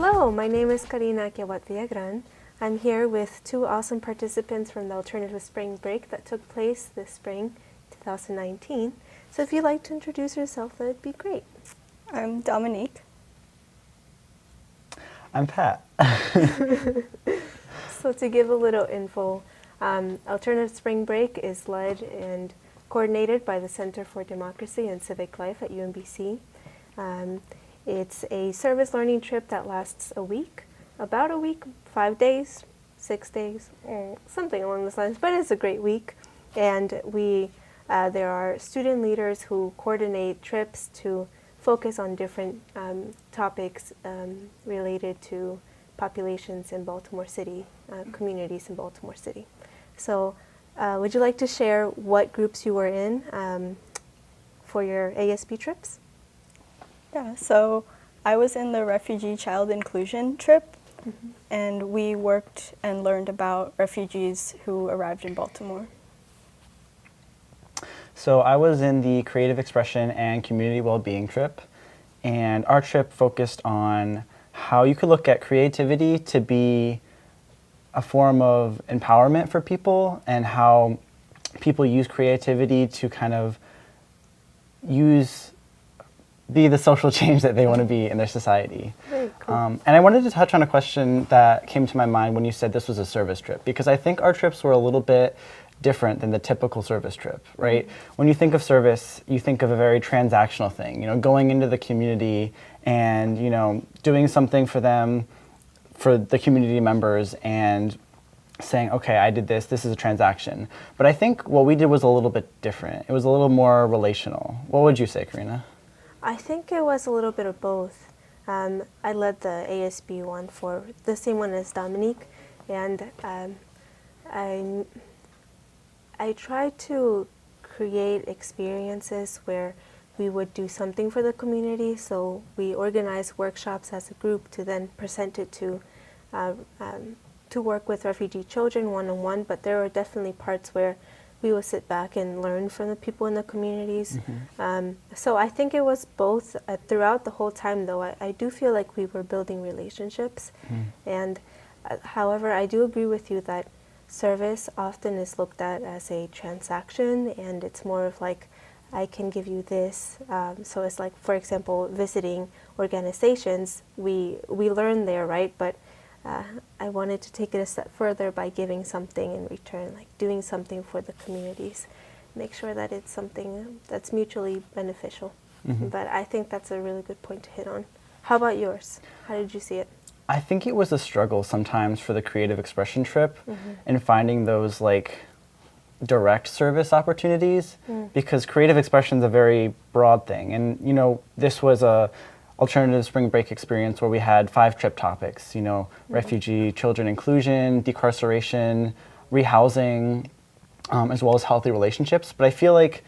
Hello, my name is Karina Kiawat Villagran. I'm here with two awesome participants from the Alternative Spring Break that took place this spring, 2019. So if you'd like to introduce yourself, that would be great. I'm Dominique. I'm Pat. So to give a little info, Alternative Spring Break is led and coordinated by the Center for Democracy and Civic Life at UMBC. It's a service learning trip that lasts a week, about a week, 5 days, 6 days, something along those lines, but it's a great week. And there are student leaders who coordinate trips to focus on different topics related to populations in Baltimore City, communities in Baltimore City. So would you like to share what groups you were in for your ASB trips? Yeah, so I was in the Refugee Child Inclusion trip, and we worked and learned about refugees who arrived in Baltimore. So I was in the Creative Expression and Community Wellbeing trip, and our trip focused on how you could look at creativity to be a form of empowerment for people, and how people use creativity to kind of be the social change that they want to be in their society. Very cool. And I wanted to touch on a question that came to my mind when you said this was a service trip, because I think our trips were a little bit different than the typical service trip, right? When you think of service, you think of a very transactional thing, going into the community and, doing something for them, for the community members, and saying, okay, I did this is a transaction. But I think what we did was a little bit different. It was a little more relational. What would you say, Karina? I think it was a little bit of both. I led the ASB one for the same one as Dominique, and I tried to create experiences where we would do something for the community. So we organized workshops as a group to then present it to work with refugee children one-on-one. But there were definitely parts where we would sit back and learn from the people in the communities. So I think it was both. Throughout the whole time, though, I do feel like we were building relationships. And however, I do agree with you that service often is looked at as a transaction, and it's more of like, I can give you this. So it's like, for example, visiting organizations, we learn there, right? But I wanted to take it a step further by giving something in return, like doing something for the communities. Make sure that it's something that's mutually beneficial. But I think that's a really good point to hit on. How about yours? How did you see it? I think it was a struggle sometimes for the creative expression trip in finding those direct service opportunities, because creative expression is a very broad thing. And this was a alternative spring break experience where we had 5 trip topics, refugee children inclusion, decarceration, rehousing, as well as healthy relationships. But I feel like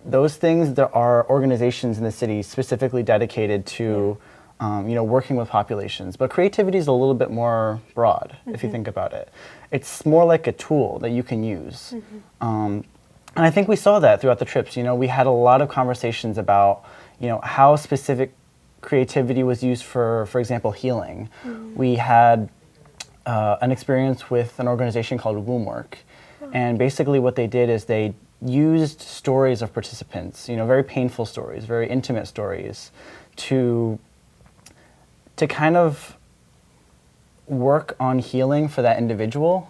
those things, there are organizations in the city specifically dedicated to working with populations. But creativity is a little bit more broad, if you think about it. It's more like a tool that you can use. And I think we saw that throughout the trips. We had a lot of conversations about, how specific creativity was used for example, healing. We had an experience with an organization called Wombwork. And basically what they did is they used stories of participants, very painful stories, very intimate stories, to kind of work on healing for that individual.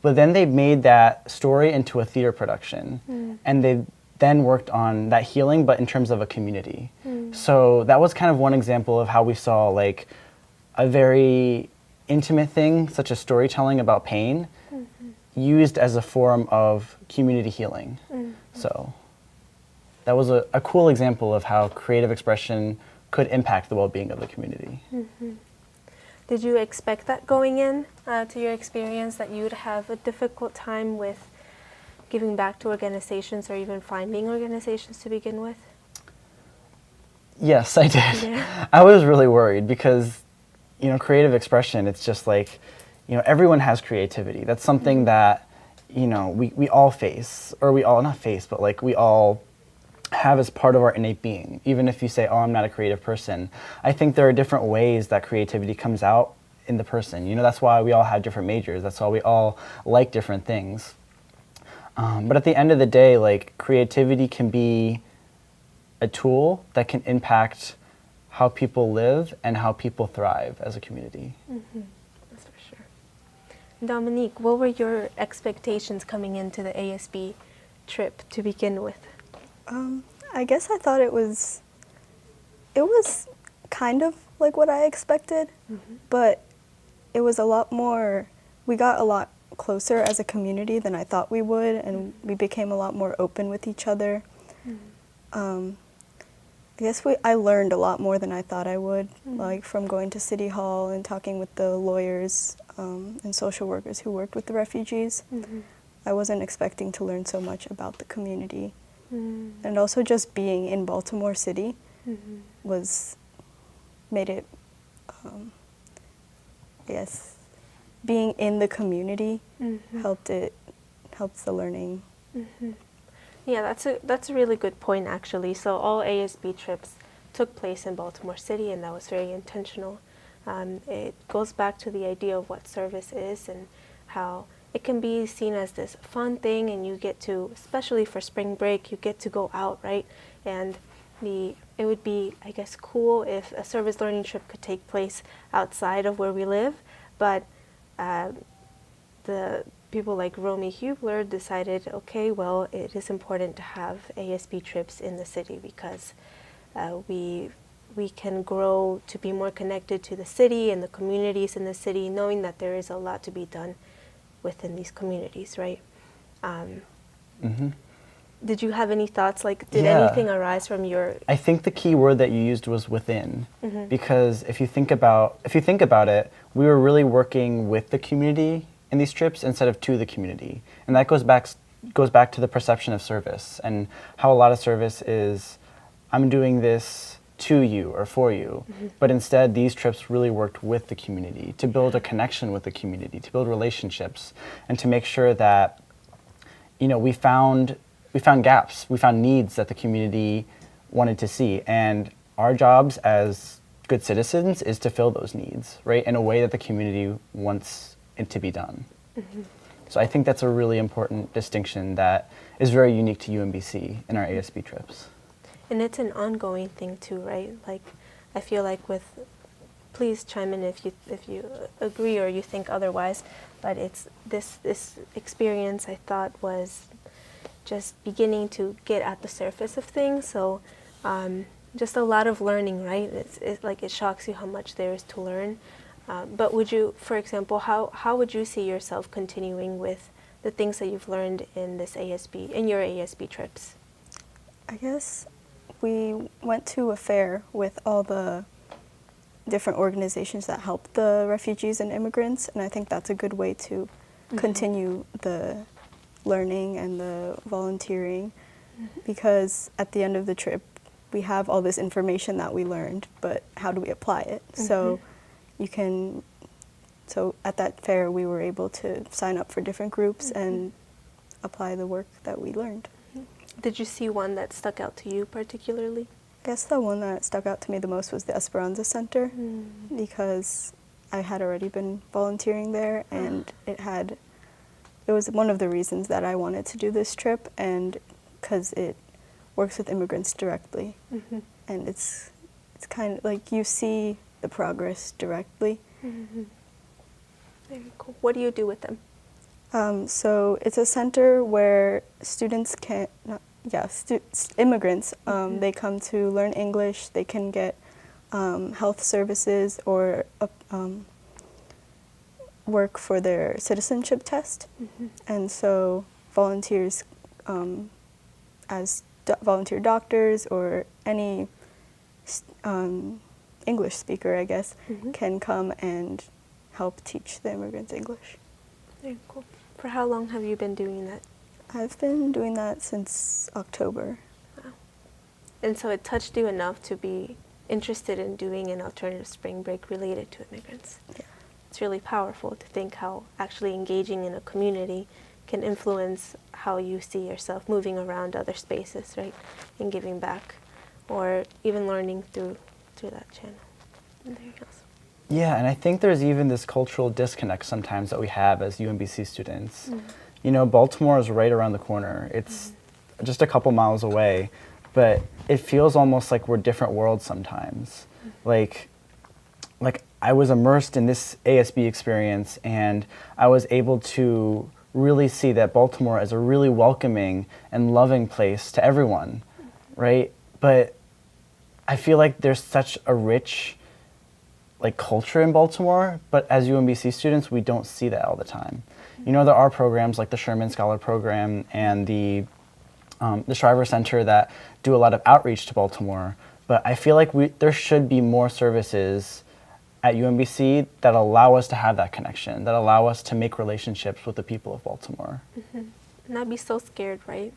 But then they made that story into a theater production. And they then worked on that healing, but in terms of a community. So that was kind of one example of how we saw a very intimate thing, such as storytelling about pain, used as a form of community healing. So that was a cool example of how creative expression could impact the well-being of the community. Did you expect that going in to your experience, that you would have a difficult time with giving back to organizations or even finding organizations to begin with? Yes, I did. Yeah. I was really worried because, creative expression, it's just everyone has creativity. That's something that, we all face, or we all, not face, but we all have as part of our innate being. Even if you say, oh, I'm not a creative person, I think there are different ways that creativity comes out in the person. You know, that's why we all have different majors. That's why we all like different things. But at the end of the day, like, creativity can be a tool that can impact how people live and how people thrive as a community. Mm-hmm. That's for sure. Dominique, what were your expectations coming into the ASB trip to begin with? I guess I thought it was kind of like what I expected, but it was a lot more, we got a lot closer as a community than I thought we would, and we became a lot more open with each other. I guess I learned a lot more than I thought I would, like from going to City Hall and talking with the lawyers and social workers who worked with the refugees. I wasn't expecting to learn so much about the community. And also just being in Baltimore City made it, I guess, being in the community helps the learning. Yeah, that's a really good point, actually. So all ASB trips took place in Baltimore City, and that was very intentional. It goes back to the idea of what service is and how it can be seen as this fun thing, and you get to, especially for spring break, you get to go out, right? And it would be, I guess, cool if a service learning trip could take place outside of where we live, but the people like Romy Hubler decided, okay, well, it is important to have ASB trips in the city because we can grow to be more connected to the city and the communities in the city, knowing that there is a lot to be done within these communities, right? Did you have any thoughts? Like, did anything arise from your? I think the key word that you used was within, because if you think about it, we were really working with the community in these trips instead of to the community, and that goes back to the perception of service and how a lot of service is, I'm doing this to you or for you, but instead these trips really worked with the community to build a connection with the community, to build relationships, and to make sure that, you know, we found gaps, we found needs that the community wanted to see, and our jobs as good citizens is to fill those needs, right, in a way that the community wants it to be done. So I think that's a really important distinction that is very unique to UMBC in our ASB trips. And it's an ongoing thing too, right? Like, I feel like please chime in if you agree or you think otherwise, but it's this experience I thought was just beginning to get at the surface of things. So just a lot of learning, right? It's like it shocks you how much there is to learn. But would you, for example, how would you see yourself continuing with the things that you've learned in your ASB trips? I guess we went to a fair with all the different organizations that help the refugees and immigrants, and I think that's a good way to continue the learning and the volunteering, because at the end of the trip we have all this information that we learned, but how do we apply it? So at that fair we were able to sign up for different groups and apply the work that we learned. Did you see one that stuck out to you particularly? I guess the one that stuck out to me the most was the Esperanza Center, because I had already been volunteering there, and it was one of the reasons that I wanted to do this trip, and because it works with immigrants directly, and it's kind of like you see the progress directly. Very cool. What do you do with them? So it's a center where immigrants, they come to learn English, they can get health services or work for their citizenship test. And so volunteers as volunteer doctors or any English speaker, I guess, can come and help teach the immigrants English. Very cool. For how long have you been doing that? I've been doing that since October. Wow. And so it touched you enough to be interested in doing an alternative spring break related to immigrants. Yeah. It's really powerful to think how actually engaging in a community can influence how you see yourself moving around other spaces, right, and giving back, or even learning through that channel. Anything else? Yeah, and I think there's even this cultural disconnect sometimes that we have as UMBC students. You know, Baltimore is right around the corner. It's just a couple miles away, but it feels almost like we're different worlds sometimes. Like I was immersed in this ASB experience, and I was able to really see that Baltimore is a really welcoming and loving place to everyone, right? But I feel like there's such a rich culture in Baltimore, but as UMBC students, we don't see that all the time. You know, there are programs like the Sherman Scholar Program and the Shriver Center that do a lot of outreach to Baltimore, but I feel like there should be more services at UMBC that allow us to have that connection, that allow us to make relationships with the people of Baltimore. Not be so scared, right?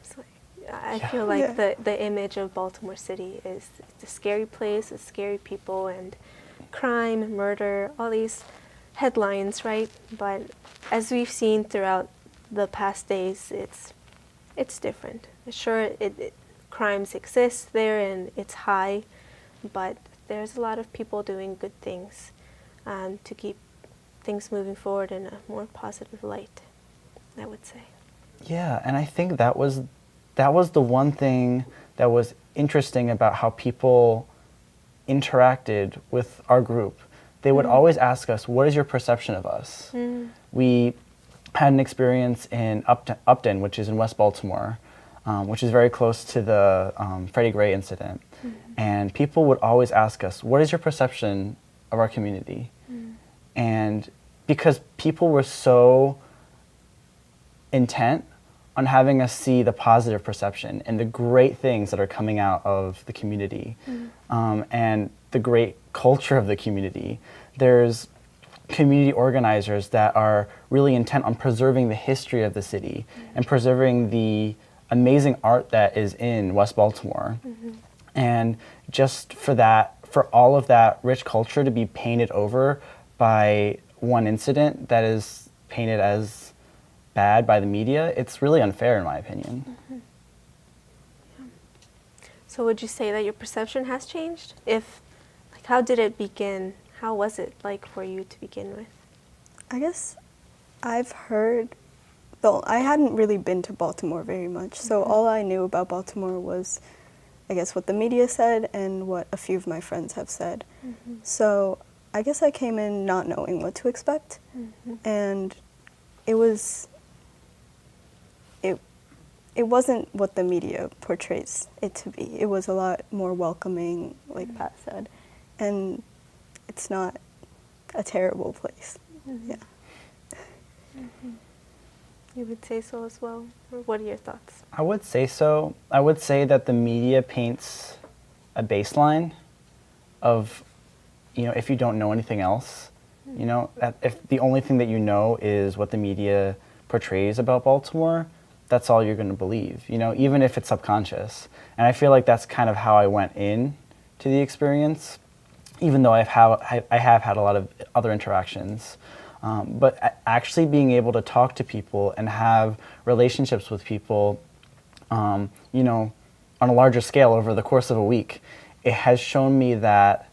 It's like, I feel like the image of Baltimore City is it's a scary place, it's scary people, and crime, murder, all these headlines, right? But as we've seen throughout the past days, it's different. Sure, crimes exist there and it's high, but there's a lot of people doing good things to keep things moving forward in a more positive light, I would say. Yeah, and I think that was the one thing that was interesting about how people interacted with our group. They would always ask us, what is your perception of us? We had an experience in Upton, which is in West Baltimore, which is very close to the Freddie Gray incident. And people would always ask us, what is your perception of our community? And because people were so intent on having us see the positive perception and the great things that are coming out of the community, and the great culture of the community. There's community organizers that are really intent on preserving the history of the city and preserving the amazing art that is in West Baltimore. And just for all of that rich culture to be painted over by one incident that is painted as bad by the media, it's really unfair in my opinion. So would you say that your perception has changed? How did it begin? How was it like for you to begin with? I guess I've heard, though I hadn't really been to Baltimore very much, so all I knew about Baltimore was, I guess, what the media said and what a few of my friends have said. So I guess I came in not knowing what to expect, and it wasn't what the media portrays it to be. It was a lot more welcoming, like Pat said, and it's not a terrible place. Yeah. You would say so as well? Or what are your thoughts? I would say so. I would say that the media paints a baseline of, if you don't know anything else, if the only thing that you know is what the media portrays about Baltimore, that's all you're going to believe, even if it's subconscious. And I feel like that's kind of how I went in to the experience, even though I have had a lot of other interactions. But actually being able to talk to people and have relationships with people, on a larger scale over the course of a week, it has shown me that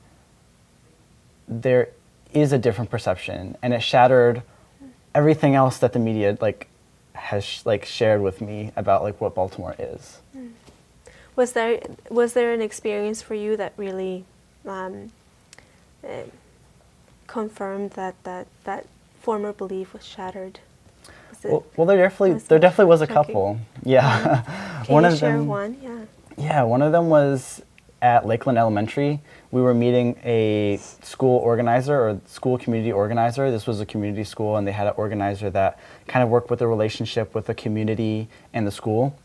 there is a different perception, and it shattered everything else that the media has shared with me about what Baltimore is. Was there an experience for you that really confirmed that former belief was shattered? Well, there definitely was a couple. Yeah. Can you share one? Yeah. Yeah, one of them was at Lakeland Elementary. We were meeting a school organizer or school community organizer. This was a community school, and they had an organizer that kind of worked with the relationship with the community and the school.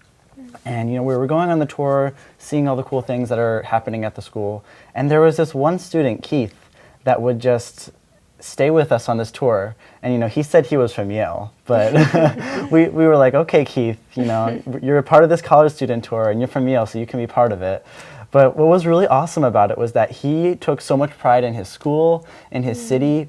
And we were going on the tour, seeing all the cool things that are happening at the school. And there was this one student, Keith, that would just stay with us on this tour. And he said he was from Yale, but we were like, okay, Keith, you're a part of this college student tour, and you're from Yale, so you can be part of it. But what was really awesome about it was that he took so much pride in his school, in his city,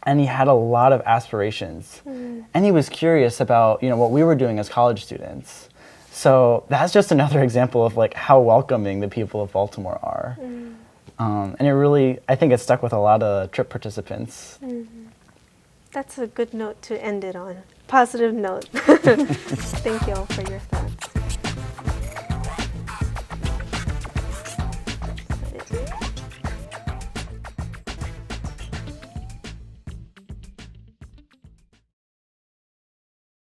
and he had a lot of aspirations. And he was curious about, you know, what we were doing as college students. So that's just another example of like how welcoming the people of Baltimore are. And it really, I think it stuck with a lot of trip participants. That's a good note to end it on. Positive note. Thank you all for your thoughts.